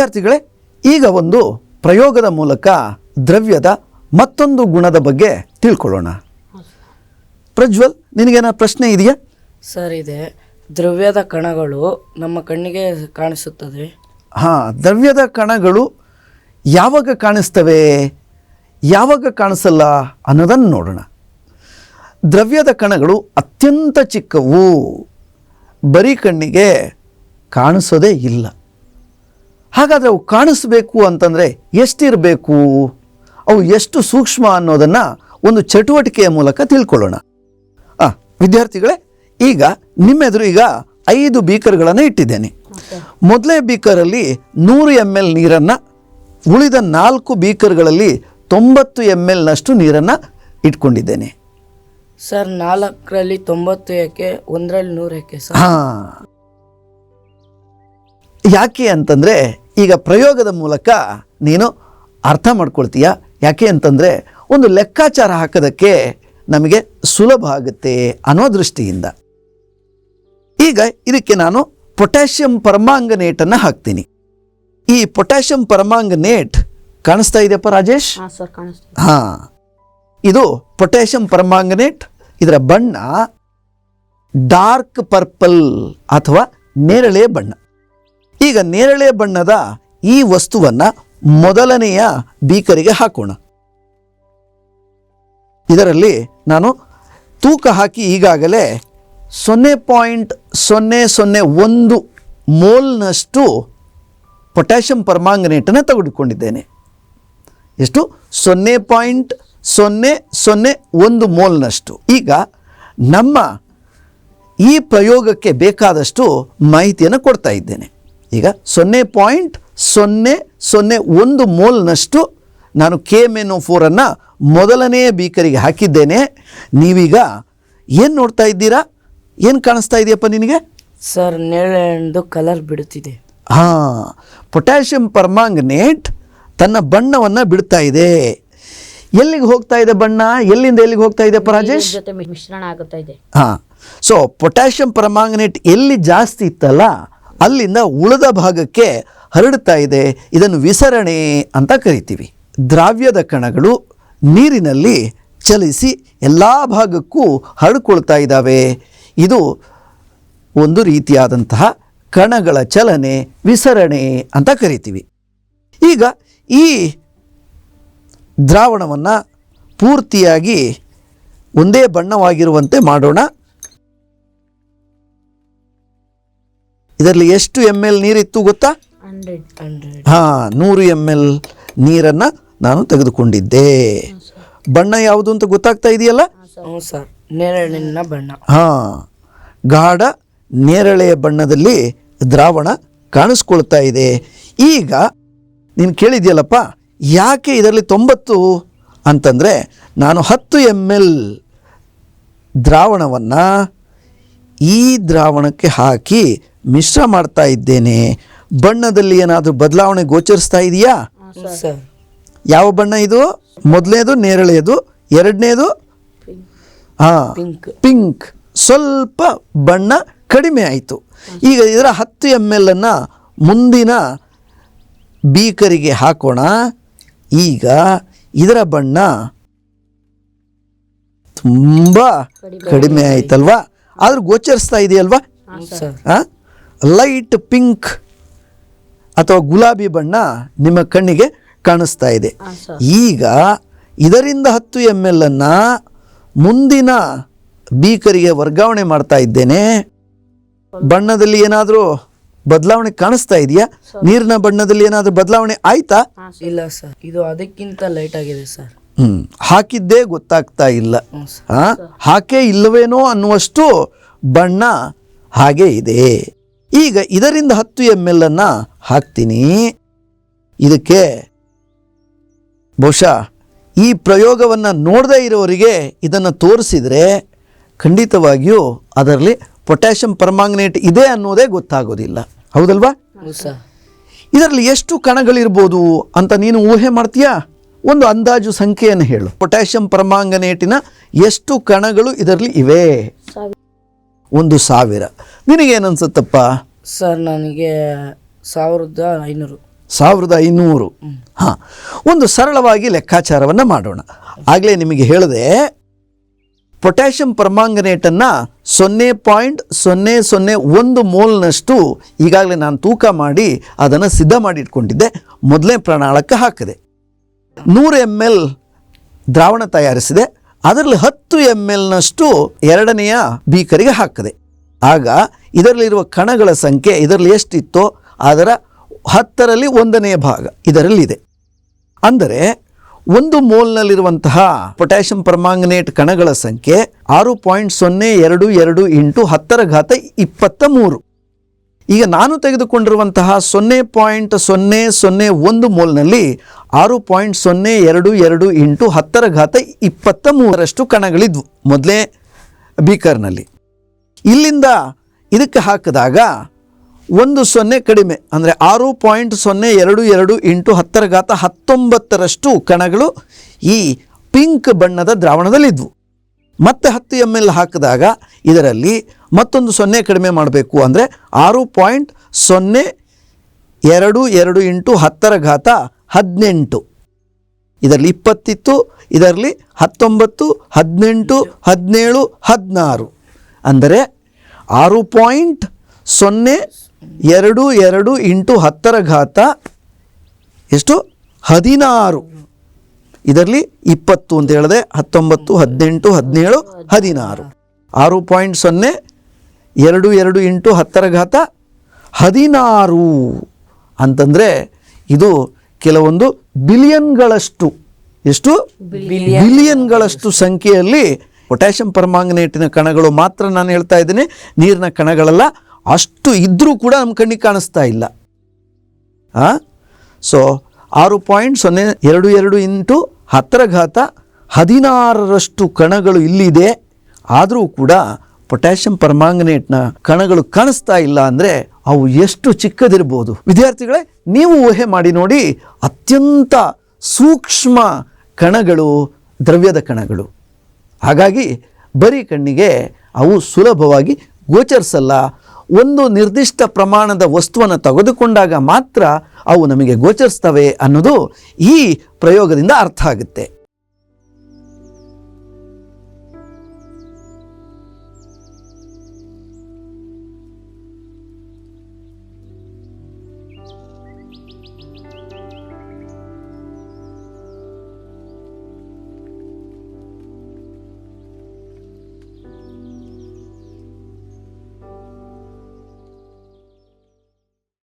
ವಿದ್ಯಾರ್ಥಿಗಳೇ, ಈಗ ಒಂದು ಪ್ರಯೋಗದ ಮೂಲಕ ದ್ರವ್ಯದ ಮತ್ತೊಂದು ಗುಣದ ಬಗ್ಗೆ ತಿಳ್ಕೊಳ್ಳೋಣ. ಪ್ರಜ್ವಲ್, ನಿನಗೇನ ಪ್ರಶ್ನೆ ಇದೆಯಾ? ಸರ್ ಇದೆ. ದ್ರವ್ಯದ ಕಣಗಳು ನಮ್ಮ ಕಣ್ಣಿಗೆ ಕಾಣಿಸುತ್ತದೆ. ದ್ರವ್ಯದ ಕಣಗಳು ಯಾವಾಗ ಕಾಣಿಸ್ತವೆ, ಯಾವಾಗ ಕಾಣಿಸಲ್ಲ ಅನ್ನೋದನ್ನು ನೋಡೋಣ. ದ್ರವ್ಯದ ಕಣಗಳು ಅತ್ಯಂತ ಚಿಕ್ಕವು, ಬರೀ ಕಣ್ಣಿಗೆ ಕಾಣಿಸೋದೇ ಇಲ್ಲ. ಹಾಗಾದರೆ ಅವು ಕಾಣಿಸ್ಬೇಕು ಅಂತಂದರೆ ಎಷ್ಟಿರಬೇಕು, ಅವು ಎಷ್ಟು ಸೂಕ್ಷ್ಮ ಅನ್ನೋದನ್ನು ಒಂದು ಚಟುವಟಿಕೆಯ ಮೂಲಕ ತಿಳ್ಕೊಳ್ಳೋಣ. ವಿದ್ಯಾರ್ಥಿಗಳೇ, ಈಗ ನಿಮ್ಮೆದುರು ಈಗ 5 ಬೀಕರ್ಗಳನ್ನು ಇಟ್ಟಿದ್ದೇನೆ. ಮೊದಲನೇ ಬೀಕರಲ್ಲಿ 100 ml ನೀರನ್ನು, ಉಳಿದ 4 ಬೀಕರ್ಗಳಲ್ಲಿ 90 mlನಷ್ಟು ನೀರನ್ನು ಇಟ್ಕೊಂಡಿದ್ದೇನೆ. ಸರ್, 4ರಲ್ಲಿ 90 ಯಾಕೆ, 1ರಲ್ಲಿ 100 ಯಾಕೆ ಸರ್? ಯಾಕೆ ಅಂತಂದರೆ ಈಗ ಪ್ರಯೋಗದ ಮೂಲಕ ನೀನು ಅರ್ಥ ಮಾಡ್ಕೊಳ್ತೀಯ. ಯಾಕೆ ಅಂತಂದರೆ ಒಂದು ಲೆಕ್ಕಾಚಾರ ಹಾಕೋದಕ್ಕೆ ನಮಗೆ ಸುಲಭ ಆಗುತ್ತೆ ಅನ್ನೋ ದೃಷ್ಟಿಯಿಂದ. ಈಗ ಇದಕ್ಕೆ ನಾನು ಪೊಟ್ಯಾಷಿಯಂ ಪರಮಾಂಗನೇಟನ್ನು ಹಾಕ್ತೀನಿ. ಈ ಪೊಟ್ಯಾಷಿಯಂ ಪರಮಾಂಗನೇಟ್ ಕಾಣಿಸ್ತಾ ಇದೆಯಪ್ಪ ರಾಜೇಶ್? ಇದು ಪೊಟ್ಯಾಷಿಯಂ ಪರಮಾಂಗನೇಟ್. ಇದರ ಬಣ್ಣ ಡಾರ್ಕ್ ಪರ್ಪಲ್ ಅಥವಾ ನೇರಳೆ ಬಣ್ಣ. ಈಗ ನೇರಳೆ ಬಣ್ಣದ ಈ ವಸ್ತುವನ್ನು ಮೊದಲನೆಯ ಬೀಕರಿಗೆ ಹಾಕೋಣ. ಇದರಲ್ಲಿ ನಾನು ತೂಕ ಹಾಕಿ ಈಗಾಗಲೇ 0.001 ಮೋಲ್ನಷ್ಟು ಪೊಟ್ಯಾಷಿಯಂ ಪರಮಾಂಗನೇಟನ್ನು ತೆಗೆದುಕೊಂಡಿದ್ದೇನೆ. ಎಷ್ಟು? 0.001 ಮೋಲ್ನಷ್ಟು. ಈಗ ನಮ್ಮ ಈ ಪ್ರಯೋಗಕ್ಕೆ ಬೇಕಾದಷ್ಟು ಮಾಹಿತಿಯನ್ನು ಕೊಡ್ತಾ ಇದ್ದೇನೆ. ಈಗ 0.001 ಮೋಲ್ನಷ್ಟು ನಾನು KMnO4 ಮೊದಲನೆಯ ಬೀಕರಿಗೆ ಹಾಕಿದ್ದೇನೆ. ನೀವೀಗ ಏನು ನೋಡ್ತಾ ಇದ್ದೀರಾ? ಏನು ಕಾಣಿಸ್ತಾ ಇದೆಯಪ್ಪ ನಿನಗೆ? ಸರ್, ನೇರಳೆಂದು ಕಲರ್ ಬಿಡುತ್ತಿದೆ. ಪೊಟ್ಯಾಷಿಯಂ ಪರ್ಮಾಂಗನೇಟ್ ತನ್ನ ಬಣ್ಣವನ್ನು ಬಿಡ್ತಾ ಇದೆ. ಎಲ್ಲಿಗೆ ಹೋಗ್ತಾ ಇದೆ ಬಣ್ಣ? ಎಲ್ಲಿಂದ ಎಲ್ಲಿಗೆ ಹೋಗ್ತಾ ಇದೆ ರಾಜೇಶ್? ಮಿಶ್ರಣ ಆಗುತ್ತಾ ಇದೆ. ಸೊ ಪೊಟ್ಯಾಷಿಯಂ ಪರ್ಮಾಂಗನೇಟ್ ಎಲ್ಲಿ ಜಾಸ್ತಿ ಇತ್ತಲ್ಲ ಅಲ್ಲಿಂದ ಉಳಿದ ಭಾಗಕ್ಕೆ ಹರಡ್ತಾ ಇದೆ. ಇದನ್ನು ವಿಸರಣೆ ಅಂತ ಕರಿತೀವಿ. ದ್ರಾವ್ಯದ ಕಣಗಳು ನೀರಿನಲ್ಲಿ ಚಲಿಸಿ ಎಲ್ಲ ಭಾಗಕ್ಕೂ ಹರಡ್ಕೊಳ್ತಾ ಇದ್ದಾವೆ. ಇದು ಒಂದು ರೀತಿಯಾದಂತಹ ಕಣಗಳ ಚಲನೆ, ವಿಸರಣೆ ಅಂತ ಕರಿತೀವಿ. ಈಗ ಈ ದ್ರಾವಣವನ್ನು ಪೂರ್ತಿಯಾಗಿ ಒಂದೇ ಬಣ್ಣವಾಗಿರುವಂತೆ ಮಾಡೋಣ. ಇದರಲ್ಲಿ ಎಷ್ಟು ml ನೀರಿತ್ತು ಗೊತ್ತಾ? 100 ml ನೀರನ್ನು ನಾನು ತೆಗೆದುಕೊಂಡಿದ್ದೆ. ಬಣ್ಣ ಯಾವುದು ಅಂತ ಗೊತ್ತಾಗ್ತಾ ಇದೆಯಲ್ಲ? ಸರ್, ನೇರಳಿನ ಬಣ್ಣ. ಗಾಢ ನೇರಳೆಯ ಬಣ್ಣದಲ್ಲಿ ದ್ರಾವಣ ಕಾಣಿಸ್ಕೊಳ್ತಾ ಇದೆ. ಈಗ ನೀನು ಕೇಳಿದ್ಯಲ್ಲಪ್ಪ, ಯಾಕೆ ಇದರಲ್ಲಿ 90 ಅಂತಂದರೆ ನಾನು 10 ml ದ್ರಾವಣವನ್ನು ಈ ದ್ರಾವಣಕ್ಕೆ ಹಾಕಿ ಮಿಶ್ರ ಮಾಡ್ತಾ ಇದ್ದೇನೆ. ಬಣ್ಣದಲ್ಲಿ ಏನಾದರೂ ಬದಲಾವಣೆ ಗೋಚರಿಸ್ತಾ ಇದೆಯಾ? ಸರ್, ಯಾವ ಬಣ್ಣ ಇದು? ಮೊದಲನೇದು ನೇರಳೆಯದು, ಎರಡನೇದು ಪಿಂಕ್. ಸ್ವಲ್ಪ ಬಣ್ಣ ಕಡಿಮೆ ಆಯಿತು. ಈಗ ಇದರ 10 ml ಮುಂದಿನ ಬೀಕರಿಗೆ ಹಾಕೋಣ. ಈಗ ಇದರ ಬಣ್ಣ ತುಂಬ ಕಡಿಮೆ ಆಯ್ತಲ್ವಾ? ಆದ್ರೂ ಗೋಚರಿಸ್ತಾ ಇದೆಯಲ್ವಾ? ಲೈಟ್ ಪಿಂಕ್ ಅಥವಾ ಗುಲಾಬಿ ಬಣ್ಣ ನಿಮ್ಮ ಕಣ್ಣಿಗೆ ಕಾಣಿಸ್ತಾ ಇದೆ. ಈಗ ಇದರಿಂದ 10 ml ಮುಂದಿನ ಬೀಕರಿಗೆ ವರ್ಗಾವಣೆ ಮಾಡ್ತಾ ಇದ್ದೇನೆ. ಬಣ್ಣದಲ್ಲಿ ಏನಾದರೂ ಬದಲಾವಣೆ ಕಾಣಿಸ್ತಾ ಇದೆಯಾ? ನೀರಿನ ಬಣ್ಣದಲ್ಲಿ ಏನಾದರೂ ಬದಲಾವಣೆ ಆಯ್ತಾ? ಇಲ್ಲ ಸರ್, ಇದು ಅದಕ್ಕಿಂತ ಲೈಟ್ ಆಗಿದೆ ಸರ್. ಹಾಕಿದ್ದೇ ಗೊತ್ತಾಗ್ತಾ ಇಲ್ಲ. ಹಾಕೇ ಇಲ್ಲವೇನೋ ಅನ್ನುವಷ್ಟು ಬಣ್ಣ ಹಾಗೆ ಇದೆ. ಈಗ ಇದರಿಂದ 10 ml ಹಾಕ್ತೀನಿ. ಇದಕ್ಕೆ ಬಹುಶಃ ಈ ಪ್ರಯೋಗವನ್ನು ನೋಡದೇ ಇರೋರಿಗೆ ಇದನ್ನು ತೋರಿಸಿದರೆ ಖಂಡಿತವಾಗಿಯೂ ಅದರಲ್ಲಿ ಪೊಟ್ಯಾಷಿಯಂ ಪರ್ಮಾಂಗನೇಟ್ ಇದೆ ಅನ್ನೋದೇ ಗೊತ್ತಾಗೋದಿಲ್ಲ. ಹೌದಲ್ವಾ? ಇದರಲ್ಲಿ ಎಷ್ಟು ಕಣಗಳಿರ್ಬೋದು ಅಂತ ನೀನು ಊಹೆ ಮಾಡ್ತೀಯಾ? ಒಂದು ಅಂದಾಜು ಸಂಖ್ಯೆಯನ್ನು ಹೇಳು. ಪೊಟ್ಯಾಷಿಯಂ ಪರ್ಮಾಂಗನೇಟಿನ ಎಷ್ಟು ಕಣಗಳು ಇದರಲ್ಲಿ ಇವೆ? 1000. ನಿನಗೇನನ್ಸುತ್ತಪ್ಪ? ಸರ್, ನನಗೆ 1500. 1500. ಹಾಂ, ಒಂದು ಸರಳವಾಗಿ ಲೆಕ್ಕಾಚಾರವನ್ನು ಮಾಡೋಣ. ಆಗಲೇ ನಿಮಗೆ ಹೇಳಿದೆ, ಪೊಟ್ಯಾಷಿಯಂ ಪರ್ಮಾಂಗನೇಟನ್ನು 0.001 ಮೋಲ್ನಷ್ಟು ಈಗಾಗಲೇ ನಾನು ತೂಕ ಮಾಡಿ ಅದನ್ನು ಸಿದ್ಧ ಮಾಡಿ ಇಟ್ಕೊಂಡಿದ್ದೆ. ಮೊದಲನೇ ಪ್ರಣಾಳಕ್ಕೆ ಹಾಕಿದೆ. 100 ml ದ್ರಾವಣ ತಯಾರಿಸಿದೆ. ಅದರಲ್ಲಿ 10 mlನಷ್ಟು ಎರಡನೆಯ ಬೀಕರಿಗೆ ಹಾಕಿದೆ. ಆಗ ಇದರಲ್ಲಿರುವ ಕಣಗಳ ಸಂಖ್ಯೆ ಇದರಲ್ಲಿ ಎಷ್ಟಿತ್ತೋ ಅದರ 10ರಲ್ಲಿ 1ನೇ ಭಾಗ ಇದರಲ್ಲಿದೆ. ಅಂದರೆ 1 ಮೋಲ್ನಲ್ಲಿರುವಂತಹ ಪೊಟ್ಯಾಷಿಯಂ ಪರ್ಮಾಂಗನೇಟ್ ಕಣಗಳ ಸಂಖ್ಯೆ 6.022 ಇಂಟು 10⁻23. ಈಗ ನಾನು ತೆಗೆದುಕೊಂಡಿರುವಂತಹ 0.001 ಮೋಲ್ನಲ್ಲಿ 6.022 ಇಂಟು 10⁻23ರಷ್ಟು ಕಣಗಳಿದ್ವು ಮೊದಲೇ ಬೀಕರ್ನಲ್ಲಿ. ಇಲ್ಲಿಂದ ಇದಕ್ಕೆ ಹಾಕಿದಾಗ 1 0 ಕಡಿಮೆ, ಅಂದರೆ 6.022 ಇಂಟು 10⁻19ರಷ್ಟು ಕಣಗಳು ಈ ಪಿಂಕ್ ಬಣ್ಣದ ದ್ರಾವಣದಲ್ಲಿದ್ವು. ಮತ್ತೆ 10 ml ಹಾಕಿದಾಗ ಇದರಲ್ಲಿ ಮತ್ತೊಂದು 0 ಕಡಿಮೆ ಮಾಡಬೇಕು, ಅಂದರೆ 6.022 ಇಂಟು 10⁻18. ಇದರಲ್ಲಿ 20 ಇತ್ತು, ಇದರಲ್ಲಿ 19, 18, 17, 16. ಅಂದರೆ 6.022 ಇಂಟು 10⁻16. ಇದರಲ್ಲಿ 20 ಅಂತ ಹೇಳಿದೆ, 19, 18, 17, 16. 6.022 ಇಂಟು 10⁻16 ಅಂತಂದರೆ ಇದು ಕೆಲವೊಂದು ಬಿಲಿಯನ್ಗಳಷ್ಟು, ಎಷ್ಟು ಬಿಲಿಯನ್ಗಳಷ್ಟು ಸಂಖ್ಯೆಯಲ್ಲಿ ಪೊಟ್ಯಾಷಿಯಂ ಪರ್ಮಾಂಗನೇಟಿನ ಕಣಗಳು ಮಾತ್ರ ನಾನು ಹೇಳ್ತಾ ಇದ್ದೀನಿ, ನೀರಿನ ಕಣಗಳೆಲ್ಲ ಅಷ್ಟು ಇದ್ದರೂ ಕೂಡ ನಮ್ಮ ಕಣ್ಣಿಗೆ ಕಾಣಿಸ್ತಾ ಇಲ್ಲ. ಸೊ 6.022 ಇಂಟು 10⁻16ರಷ್ಟು ಕಣಗಳು ಇಲ್ಲಿದೆ. ಆದರೂ ಕೂಡ ಪೊಟ್ಯಾಷಿಯಂ ಪರ್ಮಾಂಗನೇಟ್ನ ಕಣಗಳು ಕಾಣಿಸ್ತಾ ಇಲ್ಲ ಅಂದರೆ ಅವು ಎಷ್ಟು ಚಿಕ್ಕದಿರ್ಬೋದು. ವಿದ್ಯಾರ್ಥಿಗಳೇ, ನೀವು ಊಹೆ ಮಾಡಿ ನೋಡಿ, ಅತ್ಯಂತ ಸೂಕ್ಷ್ಮ ಕಣಗಳು ದ್ರವ್ಯದ ಕಣಗಳು. ಹಾಗಾಗಿ ಬರೀ ಕಣ್ಣಿಗೆ ಅವು ಸುಲಭವಾಗಿ ಗೋಚರಿಸಲ್ಲ. ಒಂದು ನಿರ್ದಿಷ್ಟ ಪ್ರಮಾಣದ ವಸ್ತುವನ್ನು ತೆಗೆದುಕೊಂಡಾಗ ಮಾತ್ರ ಅವು ನಮಗೆ ಗೋಚರಿಸ್ತವೆ ಅನ್ನೋದು ಈ ಪ್ರಯೋಗದಿಂದ ಅರ್ಥ ಆಗುತ್ತೆ.